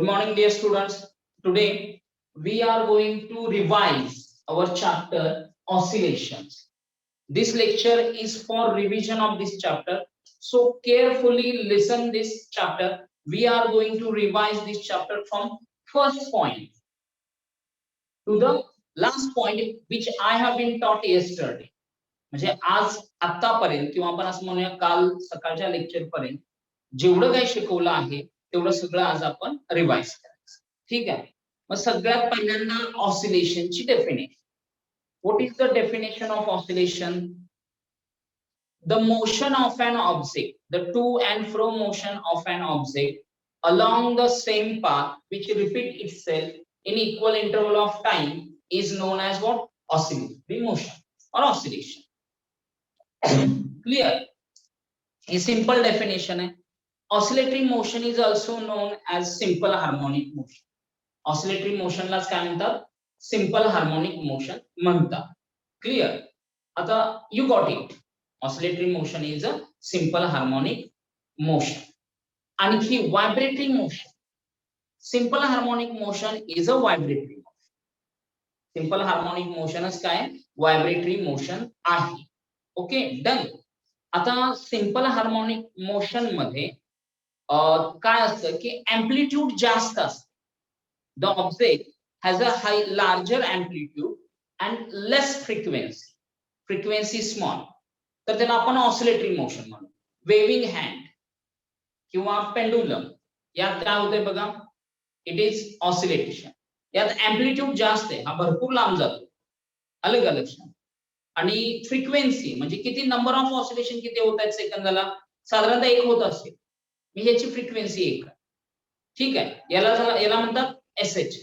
Good morning, dear students. Today we are going to revise our chapter oscillations. This lecture is for revision of this chapter. So carefully listen this chapter. We are going to revise this chapter from first point to the last point which I have been taught yesterday. म्हणजे आज आतापर्यंत किंवा आपण असं म्हणूया काल सकाळच्या lecture पर्यंत जेवढं काही शिकवलं आहे तेवढं सगळं आज आपण रिवाइज करायचं. ठीक आहे. मग सगळ्यात पहिल्यांदा ऑसिलेशनची definition. What is the definition of oscillation? The motion of an object, the to and fro motion of an object along the same path which repeat itself in equal interval of time is known as what? Oscillatory motion or oscillation. Clear? A simple definition है. Oscillatory motion is also known as simple harmonic motion. Oscillatory motion लाच काय म्हणतात? Simple harmonic motion म्हणतात. Clear? आता you got it. Oscillatory motion is a simple harmonic motion. आणखी vibratory motion. Simple harmonic motion is a vibratory motion. Simple harmonic motion काय? Vibratory motion आहे. Okay, done. आता simple harmonic motion मध्ये काय असतं की एम्प्लिट्यूड जास्त असतं. The object has a high larger amplitude and less frequency. Frequency small, तर त्याला आपण ऑसिलेटरी मोशन म्हणू. वेविंग हँड किंवा पेंडुलम यात काय होतंय बघा, इट इज ऑसिलेशन. यात एम्प्लिट्यूड जास्त आहे, हा भरपूर लांब जातो. अलग अलग लक्षात. आणि फ्रिक्वेन्सी म्हणजे किती नंबर ऑफ ऑसिलेशन किती होत आहेत सेकंदाला, साधारणतः एक होत असेल. मी ह्याची फ्रिक्वेन्सी एक आहे. ठीक आहे, याला म्हणतात एसएच.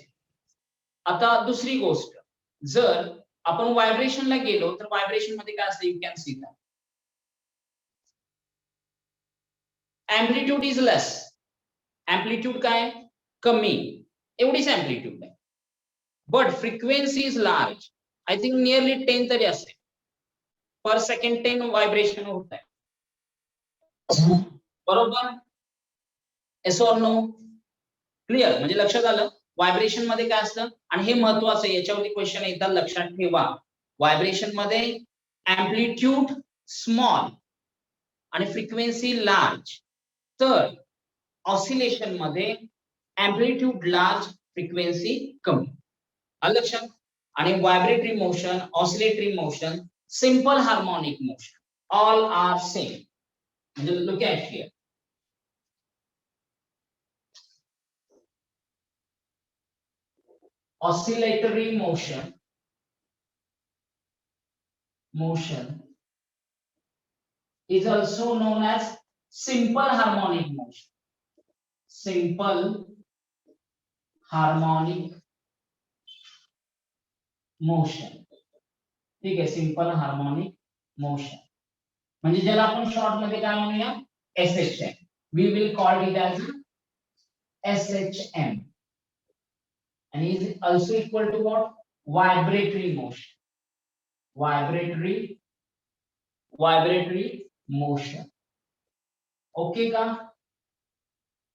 आता दुसरी गोष्ट, जर आपण व्हायब्रेशनला गेलो तर व्हायब्रेशन मध्ये काय असतं, you can see that amplitude is less. Amplitude काय कमी, एवढीच एम्प्लिट्यूड आहे. But frequency is large. I think nearly 10 तरी असेल पर सेकंड. 10 व्हायब्रेशन होत आहे. बरोबर? Yes or no? क्लिअर? म्हणजे लक्षात आलं व्हायब्रेशन मध्ये काय असतं. आणि हे महत्वाचं आहे, याच्यावरती क्वेश्चन एकदा लक्षात ठेवा. व्हायब्रेशन मध्ये एम्प्लिट्यूड स्मॉल आणि फ्रिक्वेन्सी लार्ज, तर ऑसिलेशन मध्ये एम्प्लिट्यूड लार्ज, फ्रिक्वेन्सी कमी. आलं लक्षात? आणि vibratory motion, oscillatory motion, simple harmonic motion, all are same. म्हणजे look at here. Oscillatory motion is also known as simple harmonic motion. Simple harmonic motion. ठीक आहे, simple harmonic motion म्हणजे ज्याला आपण शॉर्ट मध्ये काय म्हणूया, SHM. We will call it as SHM. and is also equal to what? Vibratory motion. Vibratory motion. Okay का?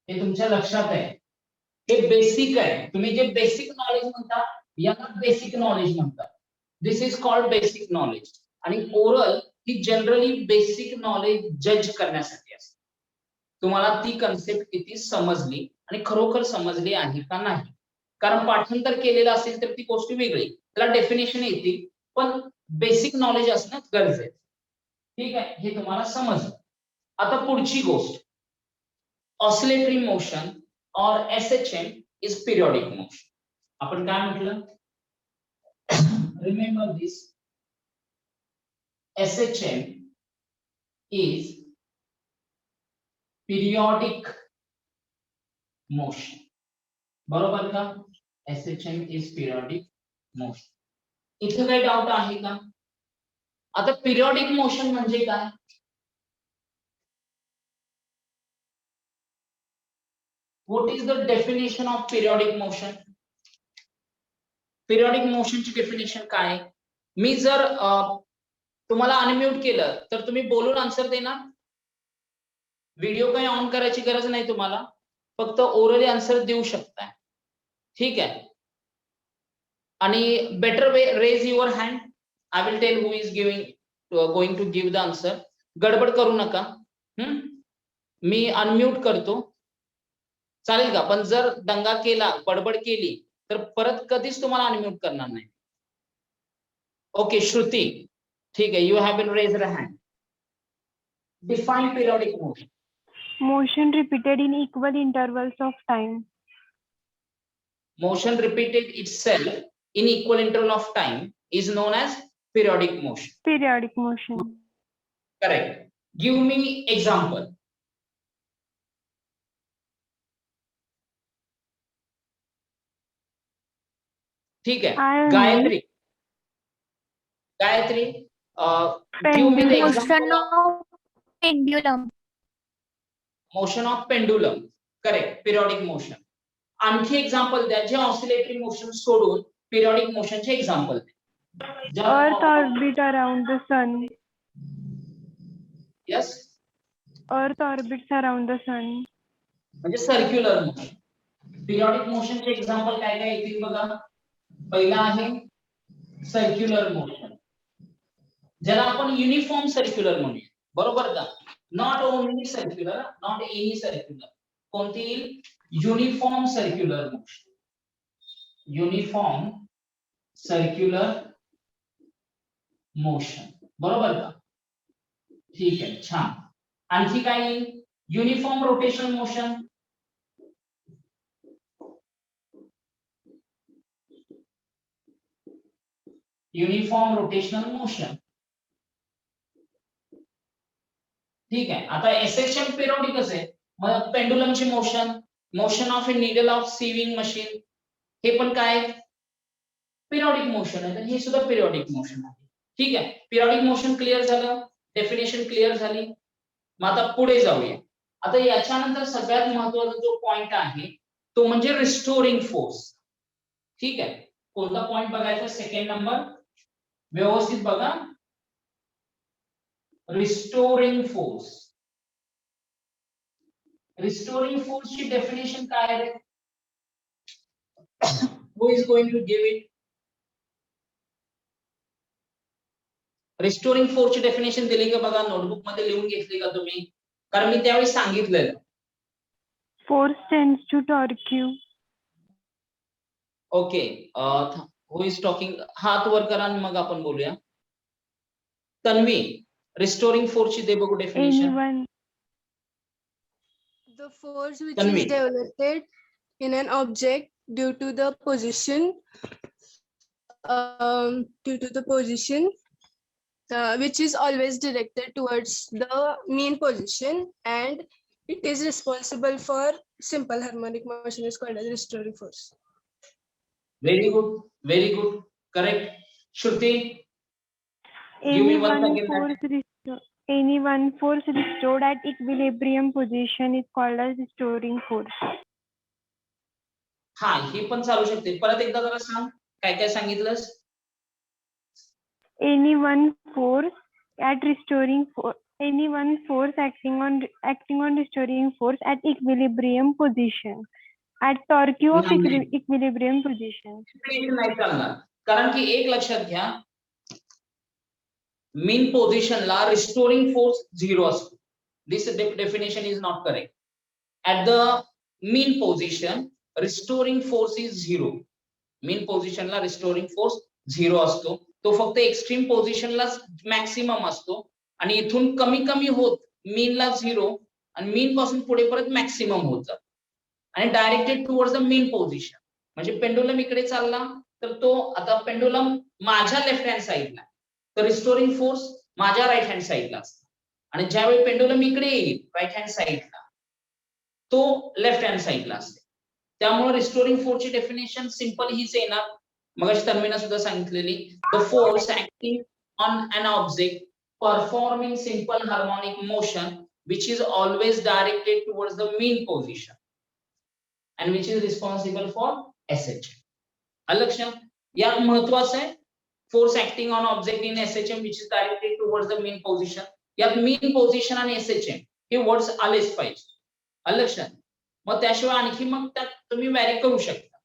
हे तुमच्या लक्षात आहे. हे बेसिक आहे. तुम्ही जे बेसिक नॉलेज म्हणता याला बेसिक नॉलेज म्हणतात. This is called basic knowledge. आणि ओरल ही जनरली बेसिक नॉलेज जज करण्यासाठी असते. तुम्हाला ती कन्सेप्ट किती समजली आणि खरोखर समजली आहे का नाही. कारण पाठांतर केलेलं असेल तर ती गोष्ट वेगळी, त्याला डेफिनेशन येतील, पण बेसिक नॉलेज असणं गरजेचं. ठीक आहे, हे तुम्हाला समजलं. आता पुढची गोष्ट, ऑसिलेटरी मोशन और एसएचएम इज पिरियोडिक मोशन. आपण काय म्हटलं, remember this, SHM is periodic motion. बरोबर का? SHM is periodic motion. इथे काही डाऊट आहे का? आता पिरियोडिक मोशन म्हणजे काय? What is the definition of periodic motion? Periodic मोशनची डेफिनेशन काय? मी जर तुम्हाला अनम्यूट केलं तर तुम्ही बोलून आन्सर देणार. व्हिडिओ काही ऑन करायची गरज नाही तुम्हाला. फक्त ओरली आन्सर देऊ शकताय. ठीक आहे. आणि better way, raise your hand. I will tell who is going to give the answer. गडबड करू नका. मी अनम्यूट करतो, चालेल का? पण जर दंगा केला, बडबड केली, तर परत कधीच तुम्हाला अनम्यूट करणार नाही. ओके, श्रुती, ठीक आहे. You have been raised a hand. Define periodic motion. Motion repeated in equal intervals of time. Motion repeated itself in equal interval of time is known as periodic motion. Periodic motion. Correct. Give me example. ठीक है. Gayatri. Gayatri, give me the example of pendulum. motion of pendulum. Correct. Periodic motion. आणखी example द्या जे oscillatory motion सोडून periodic मोशनचे example द्या. Earth orbit around the sun. Yes. Earth orbits around the sun. म्हणजे circular motion. Periodic मोशनचे example काय काय येतील बघा. पहिला आहे सर्क्युलर मोशन, ज्याला आपण युनिफॉर्म सर्क्युलर म्हणूया, बरोबर का? Not only circular, not any circular. कोणती येईल? Uniform circular motion. Uniform circular motion, बरोबर का? ठीक आहे, छान. आणखी काय येईल? Uniform rotational motion. Uniform rotational motion. ठीक आहे. आता एसएचएम पिरियडिकच आहे. मग पेंडुलमची motion, motion of a needle of sewing machine, हे पण काय पिरियडिक मोशन आहे. तर हे सुद्धा पिरियडिक मोशन आहे. ठीक आहे. पिरियडिक मोशन क्लिअर झालं, डेफिनेशन क्लिअर झाली. मग आता पुढे जाऊया. आता याच्यानंतर सगळ्यात महत्त्वाचा जो पॉइंट आहे तो म्हणजे रिस्टोरिंग फोर्स. ठीक आहे. कोणता पॉइंट बघायचा? Second number. व्यवस्थित बघा. Restoring force. रिस्टोरिंग फोर्स ची डेफिनेशन काय आहे? Who is going to give it? Restoring force ची डेफिनेशन दिली का बघा? नोटबुक मध्ये लिहून घेतली का तुम्ही? कारण मी त्यावेळी सांगितलेलं. Force tends to torque. Okay. Who is talking? हात वर करा आणि मग आपण बोलूया. तन्वी, रिस्टोरिंग फोर्स ची दे बघू definition. Anyone. The force which Tanvi. is developed in an object due to the position, which is always directed towards the mean position, and it is responsible for simple harmonic motion, is called as restoring force. Very good, very good, correct. Shruti, give me once again. Any one force restored at equilibrium position is called as restoring force. हा, ही पण चालू शकते. परत एकदा जरा सांग, काय काय सांगितलंस? Any one force acting on restoring force at equilibrium position, at torque of equilibrium position. नाही चालणार, कारण की एक लक्षात घ्या, मीन पोझिशनला रिस्टोरिंग फोर्स 0 असतो. This definition is not correct. At the mean position restoring force is 0. Mean पोझिशनला रिस्टोरिंग फोर्स 0 असतो. तो फक्त एक्स्ट्रीम पोझिशनला मॅक्सिमम असतो आणि इथून कमी कमी होत मीनला 0 आणि मीन पासून पुढे परत मॅक्सिमम होत जातो आणि directed towards the mean position. म्हणजे पेंडुलम इकडे चालला तर तो आता पेंडुलम माझ्या लेफ्ट हँड साइडला, तर रिस्टोरिंग फोर्स माझ्या राईट हँड साइडला असतो. आणि ज्यावेळी पेंडुलम इकडे येईल राईट हँड साइडला, तो लेफ्ट हँड साइडला असते. त्यामुळे रिस्टोरिंग फोर्सची डेफिनेशन सिंपल हीच येणार. मगाशी तन्वीने सुद्धा सांगितलेली, the force acting on an object performing simple harmonic motion which is always directed towards the mean position and which is responsible for SHM. लक्षात यात महत्वाचं आहे force acting on object in SHM which is directed towards the mean position. यात mean position आणि SHM हे words आलेच पाहिजे. लक्षात मग त्याशिवाय आणखी मग त्यात तुम्ही व्हॅरी करू शकता.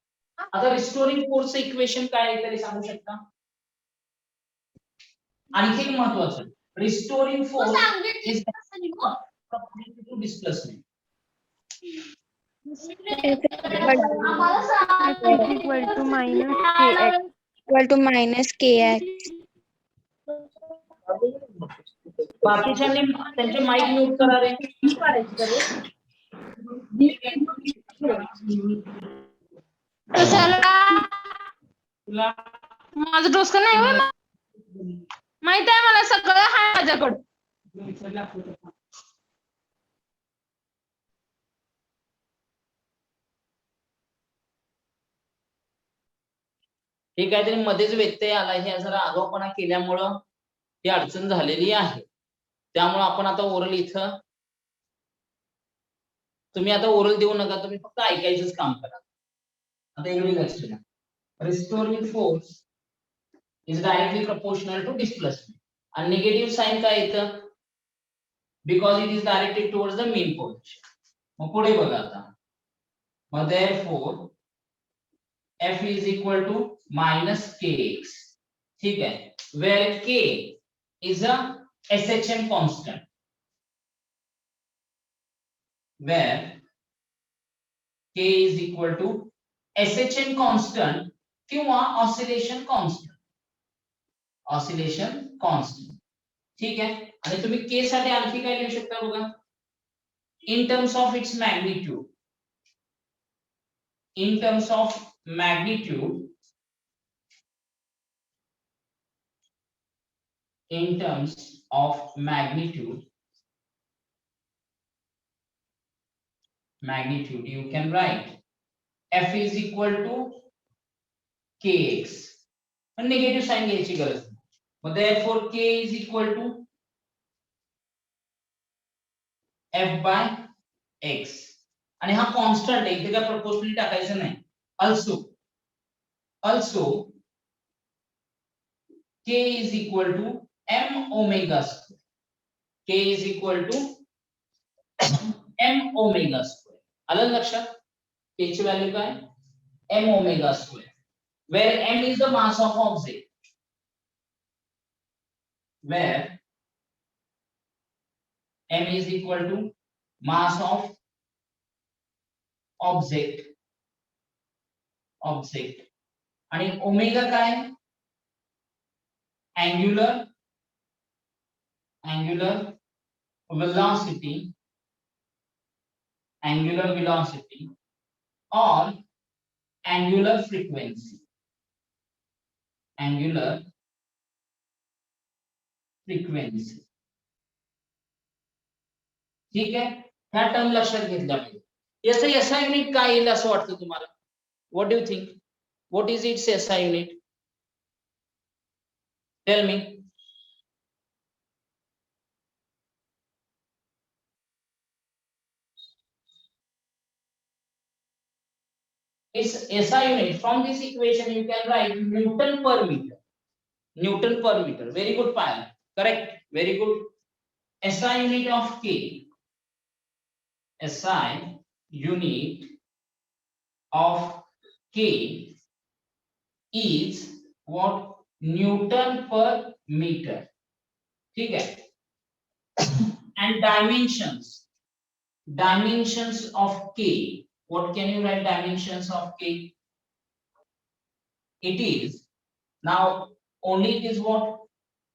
आता रिस्टोरिंग फोर्स इक्वेशन काय आहे तरी सांगू शकता? आणखी एक महत्वाचं, restoring force is to displacement. F is equal to minus kx. equal to minus kx. बाकीच्यांनी त्यांचे माईक म्यूट करा रे. तुला माझं डोसकं नाही होय माहित आहे मला सगळं हाय माझ्याकडं. हे काहीतरी मध्येच व्यत्यय आला, हे जरा आगाऊपणा केल्यामुळं ही अडचण झालेली आहे. त्यामुळे आपण आता ओरल इथं, तुम्ही आता ओरल देऊ नका, तुम्ही फक्त ऐकायचंच काम करा. आता एवढी लक्ष द्या. Restoring force is directly proportional to displacement. आणि निगेटिव्ह साइन काय येतं? Because it is directed towards the mean position. मग पुढे बघा आता. मग therefore F is equal to minus kx. ठीक है, where k is a SHM constant, where k is equal to SHM constant किंवा oscillation constant, oscillation constant. ठीक है, आणि तुम्ही k साठी आणखी काय लिहू शकता बघा, in terms of its magnitude, in terms of magnitude, in terms of magnitude, you can write F is equal to kx. पण निगेटिव्ह साइन घ्यायची गरज नाही. मग therefore k is equal to f by x. आणि हा constant आहे, इथे काय प्रपोर्शनली टाकायचं नाही. also k is equal to m omega square. k is equal to m omega square. आलं लक्षात? k ची व्हॅल्यू काय? m omega square, where m is the mass of object, where m is equal to mass of object, आणि omega काय? angular velocity, or angular frequency, ठीक आहे. ह्या term लक्षात घेतल्या पाहिजे. याचं SI युनिट काय येईल असं वाटतं तुम्हाला? What do you think? What is it's SI unit? Tell me. Its SI unit, from this equation you can write Newton per meter. Very good, Payal. Correct. Very good. SI unit of K. SI unit of K is what? Newton per meter. ठीक है. And dimensions of K. What can you write dimensions of K? It is, now only it is what?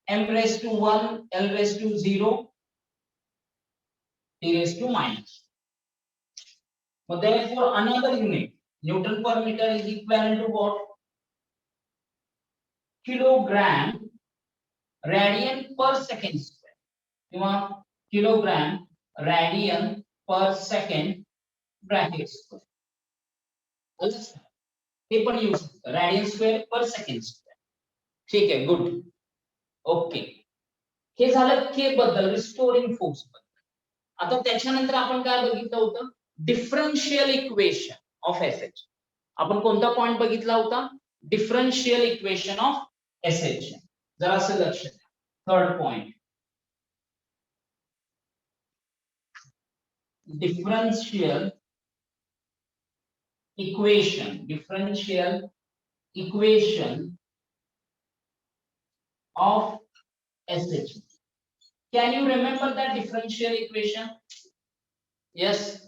M raised to 1, L raised to 0, T raised to minus. But therefore another unit, Newton per meter, is equivalent to what? Kilogram radian per second square. Kilogram radian per second bracket square. हे पण use radian square per second square. ठीक आहे, good. Okay, हे झालं K बद्दल, restoring force बद्दल. आता त्याच्यानंतर आपण काय बघितलं होतं? Differential equation of SH. आपण कोणता पॉइंट बघितला होता? Differential equation of SH. जरा असं लक्ष द्या. Third point, differential equation, differential equation of SH. Can you remember that differential equation? Yes,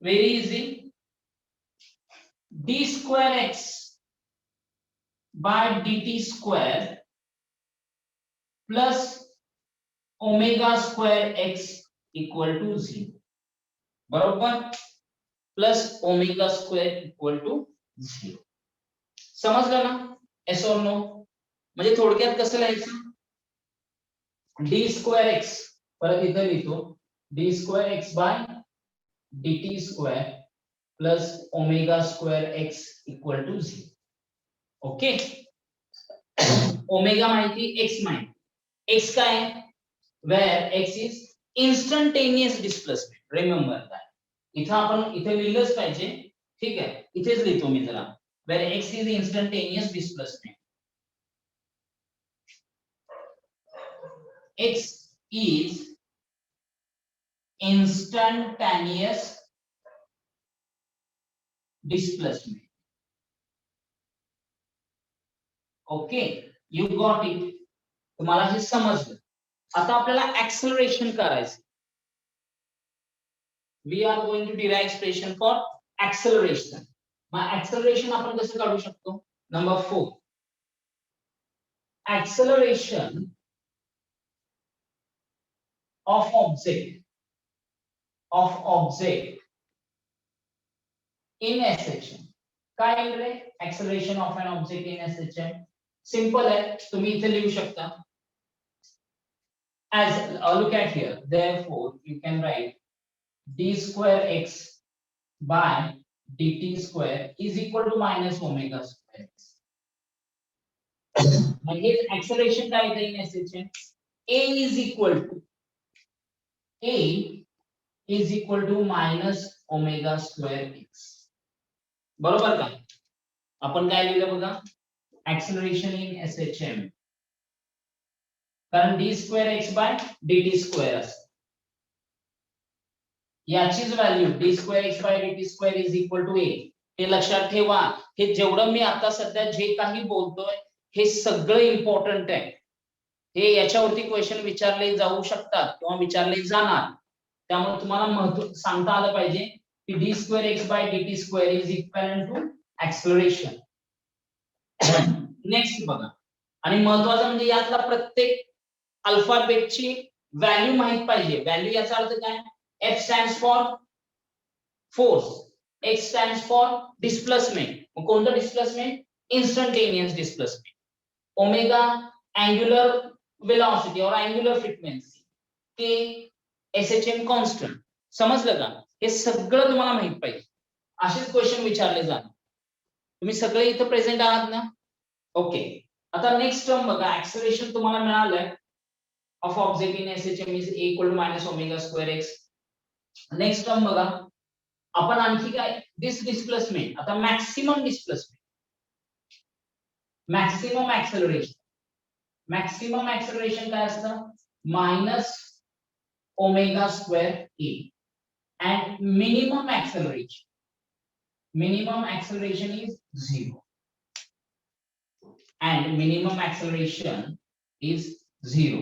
very easy. D square x by dt square plus omega square x equal to 0. बरोबर, plus omega square equal to 0. समजलं ना? S और no? म्हणजे थोडक्यात कसं लिहायचं, D square x, परत इथं लिहितो d square x by dt square plus omega square x equal to 0. Okay, omega माहिती, एक्स माहिती. एक्स काय आहे? where x is instantaneous displacement. Remember that. इथं आपण इथे लिहिलंच पाहिजे, ठीक आहे, इथेच लिहितो मी जरा, where x is instantaneous displacement. X is instantaneous displacement. Okay, you got it. तुम्हाला हे समजलं. आता आपल्याला ऍक्सलरेशन करायचं. We are going to derive expression for acceleration. मग ऍक्सलरेशन आपण कसं काढू शकतो? Number 4, acceleration of object in SHM. काय येईल रे acceleration of an object in SHM? Simple आहे, तुम्ही इथे लिहू शकता. As look at here, therefore you can write d square x by dt square is equal to minus omega square x. म्हणजे acceleration काय येते in SHM? A is equal to minus omega square x. बरोबर का? आपण काय लिहिलं बघा, acceleration in SHM, कारण d square x by dt square असते. याचीच value d square x by dt square is equal to a. हे लक्षात ठेवा. हे जेवढं मी आता सध्या जे काही बोलतोय हे सगळं इम्पॉर्टंट आहे. हे याच्यावरती क्वेश्चन विचारले जाऊ शकतात किंवा विचारले जाणार. त्यामुळे तुम्हाला महत्व सांगता आलं पाहिजे की d square x by dt square is equal to acceleration. Next बघा, आणि महत्वाचं म्हणजे यातला प्रत्येक अल्फाबेटची व्हॅल्यू माहित पाहिजे. व्हॅल्यू याचा अर्थ काय? F stands for force, X stands for displacement. कोणतं displacement? Instantaneous displacement. Omega angular velocity or angular frequency, K SHM constant. समजलं का? हे सगळं तुम्हाला माहित पाहिजे. असेच क्वेश्चन विचारले जाणार. तुम्ही सगळे इथं प्रेझेंट आहात ना? ओके, आता नेक्स्ट टर्म बघा, ऍक्सलरेशन तुम्हाला मिळालंय of object in SHM is a equal to minus omega square x. Next term बघा, आपण आणखी काय, दिस डिस्प्लेसमेंट. आता मॅक्सिमम डिस्प्लेसमेंट, मॅक्सिमम ऍक्सलरेशन काय असतं? Minus omega square A. And minimum acceleration is 0. And minimum acceleration is 0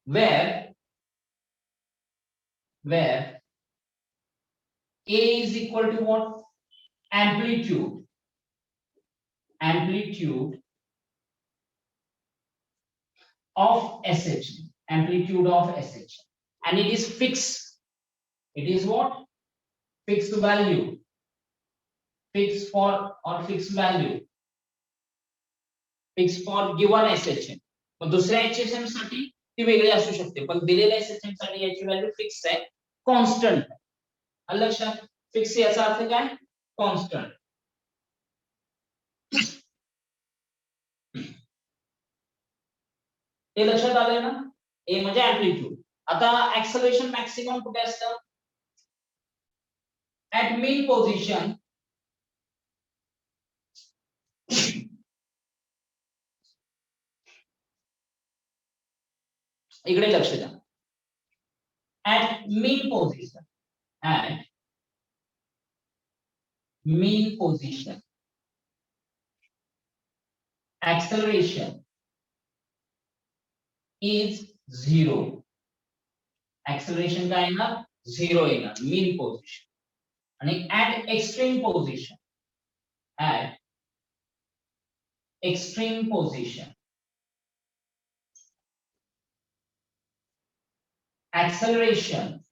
where A is equal to what? Amplitude of SHM, and it is fixed. It is what? Fixed value, fixed for given SHM. मग दुसऱ्या HSM साठी ती वेगळी असू शकते, पण दिलेल्या SHM साठी याची व्हॅल्यू फिक्स आहे, कॉन्स्टंट. लक्षात, फिक्स याचा अर्थ काय? कॉन्स्टंट. हे लक्षात आलंय ना? ए म्हणजे अँप्लिट्यूड. आता ऍक्सलरेशन मॅक्सिमम कुठे असतं? ऍट मीन पोझिशन इकडे लक्ष द्या. At mean position mean position. Acceleration is 0. Acceleration काय येणार 0 येणार mean position. आणि at extreme position, at extreme position, acceleration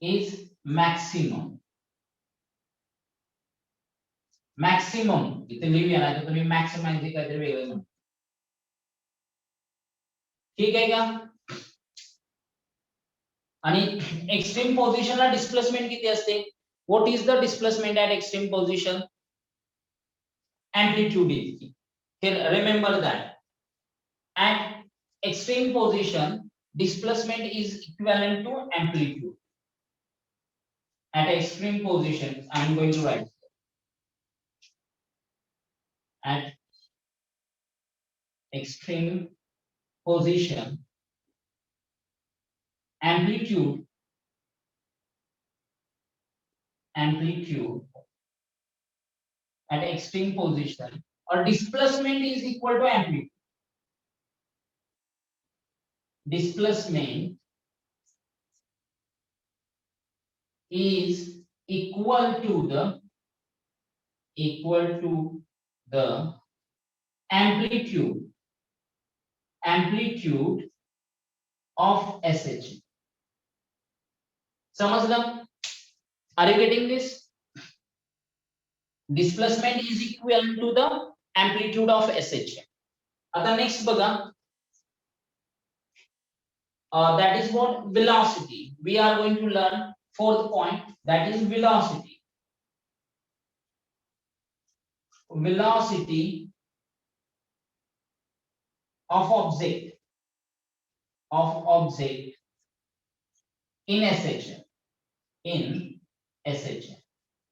is maximum. Maximum इथे लिहूया ना, तर तुम्ही मॅक्सिमम काहीतरी वेगळं म्हणा. ठीक आहे का? आणि एक्स्ट्रीम पोझिशनला डिस्प्लेसमेंट किती असते? What is the displacement at extreme position? amplitude is. Here remember that at extreme position displacement is equivalent to amplitude. At extreme position I am going to write at extreme position amplitude at extreme position or displacement is equal to amplitude. Displacement is equal to the amplitude of SH. समजलं? Are you getting this? Displacement is equal to the amplitude of SH. आता next बघा, that is what velocity. We are going to learn fourth point, that is velocity. Velocity of object in SH.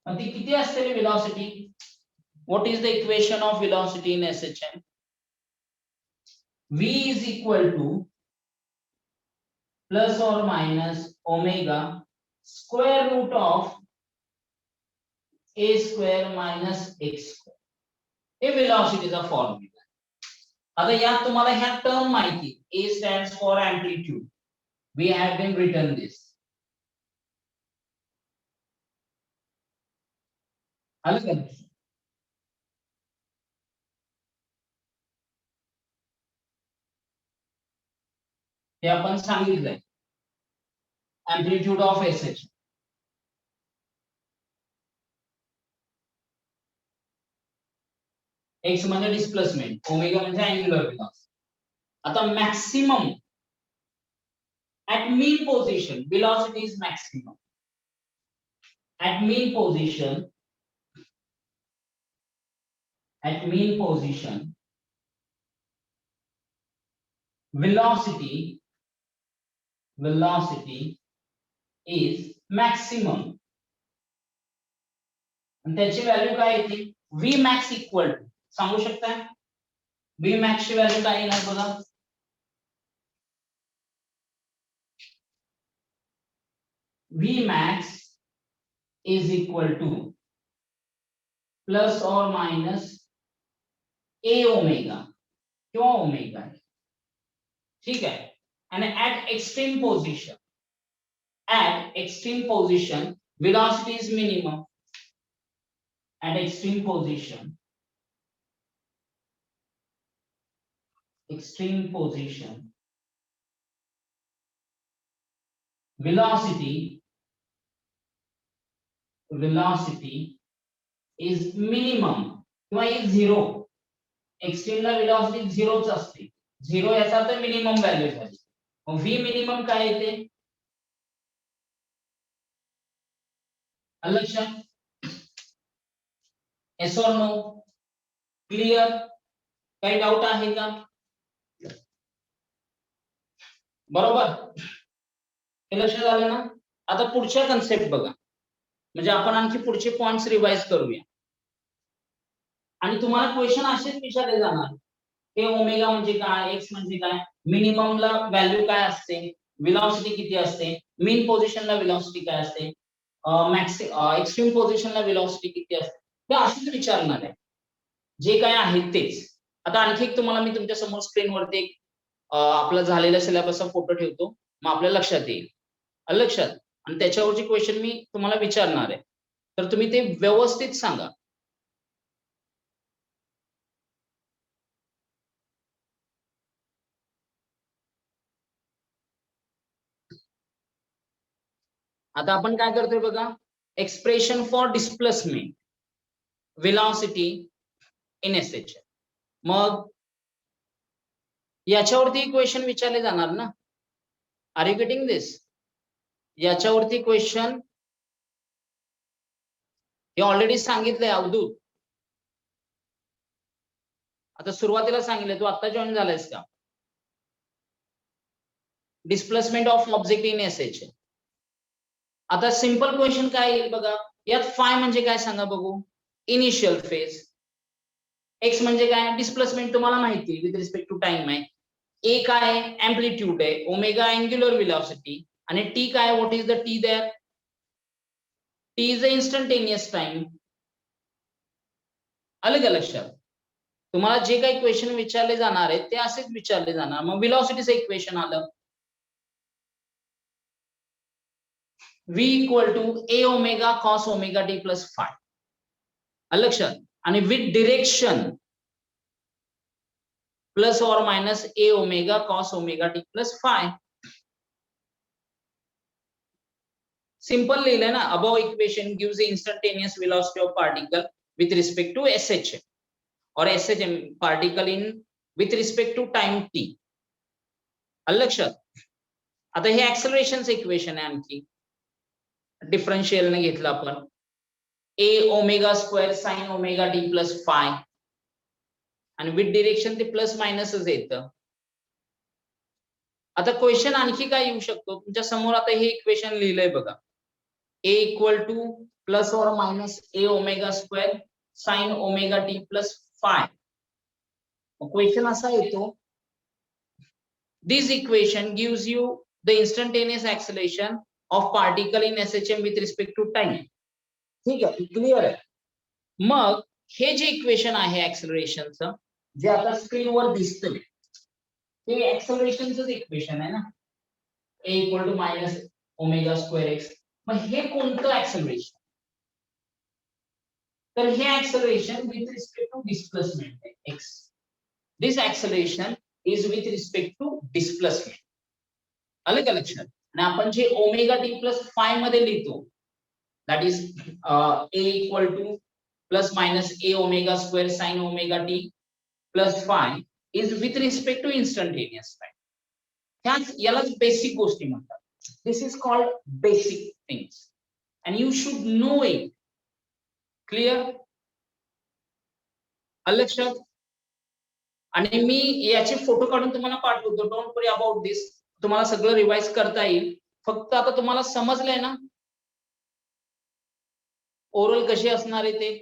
मग ती किती असते velocity? What is the equation of velocity in SHM? V is equal to plus or minus omega square root of a square minus x square. हे velocityचा formula. आता यात तुम्हाला ह्या term माहिती. A stands for amplitude. We have been written this. आलं का? हे आपण सांगितलंय. Amplitude of SH. X म्हणजे डिस्प्लेसमेंट, ओमेगा म्हणजे अँग्युलर वेलोसिटी. आता maximum at mean position velocity is maximum. At mean position velocity is maximum. आणि त्याची व्हॅल्यू काय येते? V max equal to, सांगू शकता V max ची व्हॅल्यू काय येणार बघा? V max is equal to plus or minus a omega किंवा ओमेगा. ठीक आहे. आणि at extreme position velocity is minimum. At extreme position velocity is minimum किंवा is zero. एक्स्ट्रीम ला velocity 0च असते. 0 याचा अर्थ मिनिमम व्हॅल्यू झाली. मग v मिनिमम काय येते? लक्षात? yes or no? क्लियर? काही डाऊट आहे का? बरोबर? हे लक्षात आलं ना? आता पुढच्या कन्सेप्ट बघा, म्हणजे आपण आणखी पुढचे पॉइंट्स रिवाइज करूया. आणि तुम्हाला क्वेश्चन असेच विचारले जाणार. हे ओमेगा म्हणजे काय, एक्स म्हणजे काय, मिनिमम ला व्हॅल्यू काय असते, वेलोसिटी किती असते, मीन पोझिशनला वेलोसिटी काय असते, एक्स्ट्रीम पोझिशनला व्हेलॉसिटी किती असते ते अशीच विचारणार आहे, जे काय आहे तेच. आता आणखी एक तुम्हाला मी तुमच्या समोर स्क्रीनवरती एक आपला झालेला सिलेबसचा फोटो ठेवतो, मग आपल्या लक्षात येईल. आलं लक्षात? आणि त्याच्यावरची क्वेश्चन मी तुम्हाला विचारणार आहे, तर तुम्ही ते व्यवस्थित सांगा. आता आपण काय करतोय बघा, expression for displacement velocity in SH. मग याच्यावरती क्वेश्चन विचारले जाणार ना. आर यू गेटिंग दिस? याच्यावरती क्वेश्चन हे ऑलरेडी सांगितलंय अवधूत. आता सुरुवातीला सांगितलंय, तू आता जॉईन झालायस का? Displacement of object in SH. आता सिंपल क्वेश्चन काय येईल बघा, यात फाय म्हणजे काय सांगा बघू. Initial phase. एक्स म्हणजे काय, डिस्प्लेसमेंट तुम्हाला माहिती विथ रिस्पेक्ट टू टाइम आहे. ए काय, एम्प्लिट्यूड आहे. Omega angular velocity. आणि टी काय, what is the t there? T is the instantaneous time. आलं का लक्षात? तुम्हाला जे काही क्वेश्चन विचारले जाणार आहेत ते असेच विचारले जाणार. मग वेलॉसिटीचं इक्वेशन आलं, v equal to A omega cos omega T plus phi. आलं लक्षात? आणि विथ डिरेक्शन प्लस और minus A omega cos omega T plus phi. Simple लिहिलंय ना. Above equation gives instantaneous velocity of particle with respect to SH और SH particle in with respect to time T. आलं लक्षात? आता हे ऍक्सेलरेशनचं equation आहे. आणखी डिफरन्शियल ने घेतलं आपण, A omega square sine omega T plus phi. आणि विथ डिरेक्शन ते प्लस मायनसच येतं. आता क्वेश्चन आणखी काय येऊ शकतो तुमच्या समोर. आता हे इक्वेशन लिहिलंय बघा, ए इक्वल टू प्लस और minus A omega square sine omega T plus phi. Question असा येतो, this equation gives you the instantaneous acceleration of particle in SHM with respect to time. ठीक आहे, क्लिअर आहे. मग हे जे इक्वेशन आहे एक्सेलरेशनचं, जे आता स्क्रीनवर दिसतंय, हे एक्सेलरेशनचं इक्वेशन आहे ना. A equal to minus omega square X. मग हे कोणतं एक्सेलरेशन? तर हे acceleration with respect to displacement आहे, X. This acceleration is with respect to displacement. आलं का लक्षात? आणि आपण जे ओमेगा टी प्लस फाय मध्ये लिहितो, that is A equal to plus minus A omega square sine omega T plus phi is with respect to instantaneous time. ह्याच यालाच बेसिक गोष्टी म्हणतात. This is called basic things and you should know it. Clear? आलं लक्षात? आणि मी याचे photo काढून तुम्हाला पाठवतो. Don't worry about this. तुम्हाला सगळं रिवाइज करता येईल. फक्त आता तुम्हाला समजलंय ना ओरल कशी असणार आहे ते.